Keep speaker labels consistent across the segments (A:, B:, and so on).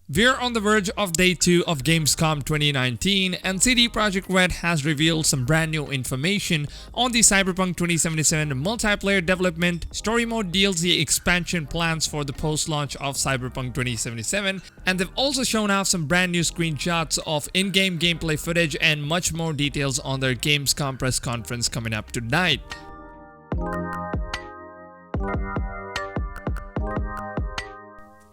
A: We're on the verge of day 2 of Gamescom 2019 and CD Projekt Red has revealed some brand new information on the Cyberpunk 2077 multiplayer development, story mode DLC expansion plans for the post-launch of Cyberpunk 2077, and they've also shown off some brand new screenshots of in-game gameplay footage and much more details on their Gamescom press conference coming up tonight.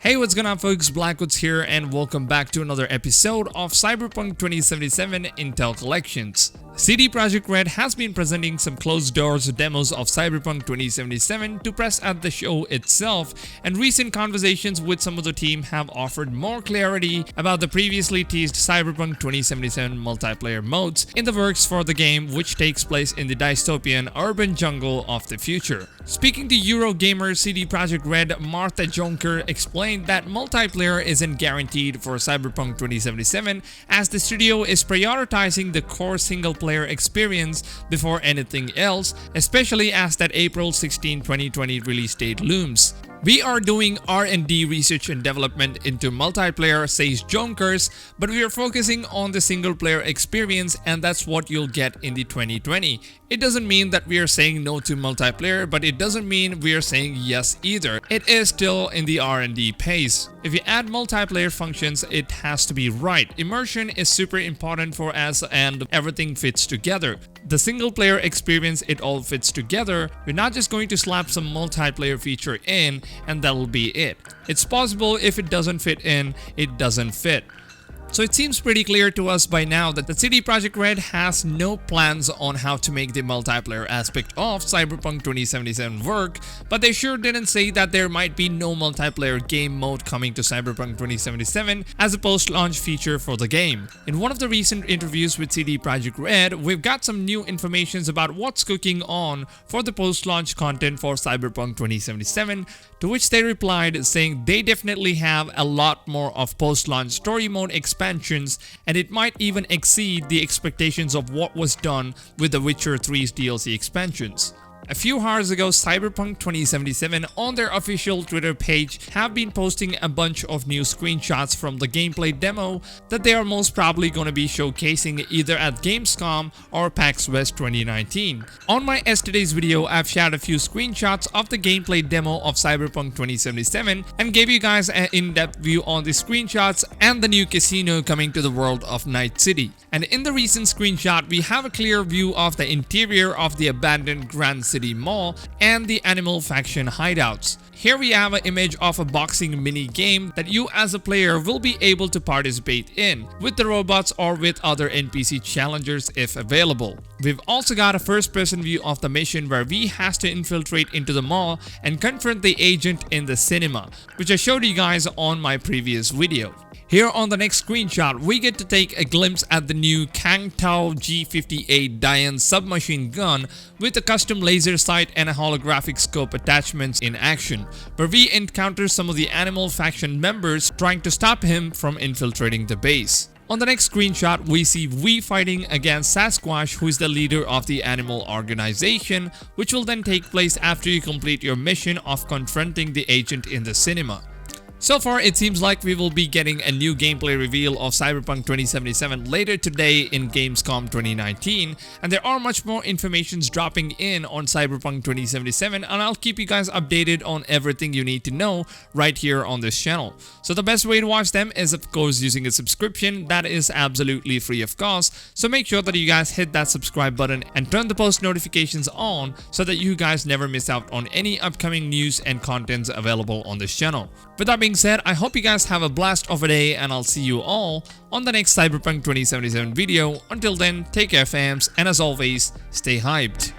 A: Hey, what's going on folks, Blackwoods here and welcome back to another episode of Cyberpunk 2077 Intel Collections. CD Projekt Red has been presenting some closed doors demos of Cyberpunk 2077 to press at the show itself, and recent conversations with some of the team have offered more clarity about the previously teased Cyberpunk 2077 multiplayer modes in the works for the game, which takes place in the dystopian urban jungle of the future. Speaking to Eurogamer, CD Projekt Red Martha Jonker explained that multiplayer isn't guaranteed for Cyberpunk 2077 as the studio is prioritizing the core single-player experience before anything else, especially as that April 16, 2020 release date looms. We are doing R&D research and development into multiplayer, says Jonkers, but we are focusing on the single player experience and that's what you'll get in the 2020. It doesn't mean that we are saying no to multiplayer, but it doesn't mean we are saying yes either. It is still in the R&D pace. If you add multiplayer functions, it has to be right. Immersion is super important for us and everything fits together. The single player experience, it all fits together. We're not just going to slap some multiplayer feature in and that'll be it. It's possible if it doesn't fit in, it doesn't fit. So it seems pretty clear to us by now that the CD Projekt Red has no plans on how to make the multiplayer aspect of Cyberpunk 2077 work, but they sure didn't say that there might be no multiplayer game mode coming to Cyberpunk 2077 as a post-launch feature for the game. In one of the recent interviews with CD Projekt Red, we've got some new information about what's cooking on for the post-launch content for Cyberpunk 2077, to which they replied saying they definitely have a lot more of post-launch story mode expansions and it might even exceed the expectations of what was done with The Witcher 3's DLC expansions. A few hours ago, Cyberpunk 2077 on their official Twitter page have been posting a bunch of new screenshots from the gameplay demo that they are most probably going to be showcasing either at Gamescom or PAX West 2019. On my yesterday's video, I've shared a few screenshots of the gameplay demo of Cyberpunk 2077 and gave you guys an in-depth view on the screenshots and the new casino coming to the world of Night City. And in the recent screenshot, we have a clear view of the interior of the abandoned Grand City Mall and the Animal Faction hideouts. Here we have an image of a boxing mini game that you as a player will be able to participate in with the robots or with other NPC challengers if available. We've also got a first-person view of the mission where V has to infiltrate into the mall and confront the agent in the cinema, which I showed you guys on my previous video. Here on the next screenshot, we get to take a glimpse at the new Kang Tao G58 Diane submachine gun with a custom laser sight and a holographic scope attachments in action, where we encounter some of the Animal Faction members trying to stop him from infiltrating the base. On the next screenshot, we see V fighting against Sasquatch, who is the leader of the animal organization, which will then take place after you complete your mission of confronting the agent in the cinema. So far, it seems like we will be getting a new gameplay reveal of Cyberpunk 2077 later today in Gamescom 2019, and there are much more informations dropping in on Cyberpunk 2077, and I'll keep you guys updated on everything you need to know right here on this channel. So the best way to watch them is of course using a subscription that is absolutely free of cost, so make sure that you guys hit that subscribe button and turn the post notifications on so that you guys never miss out on any upcoming news and contents available on this channel. With that being said, I hope you guys have a blast of a day and I'll see you all on the next Cyberpunk 2077 video. Until then, take care fams, and as always, stay hyped.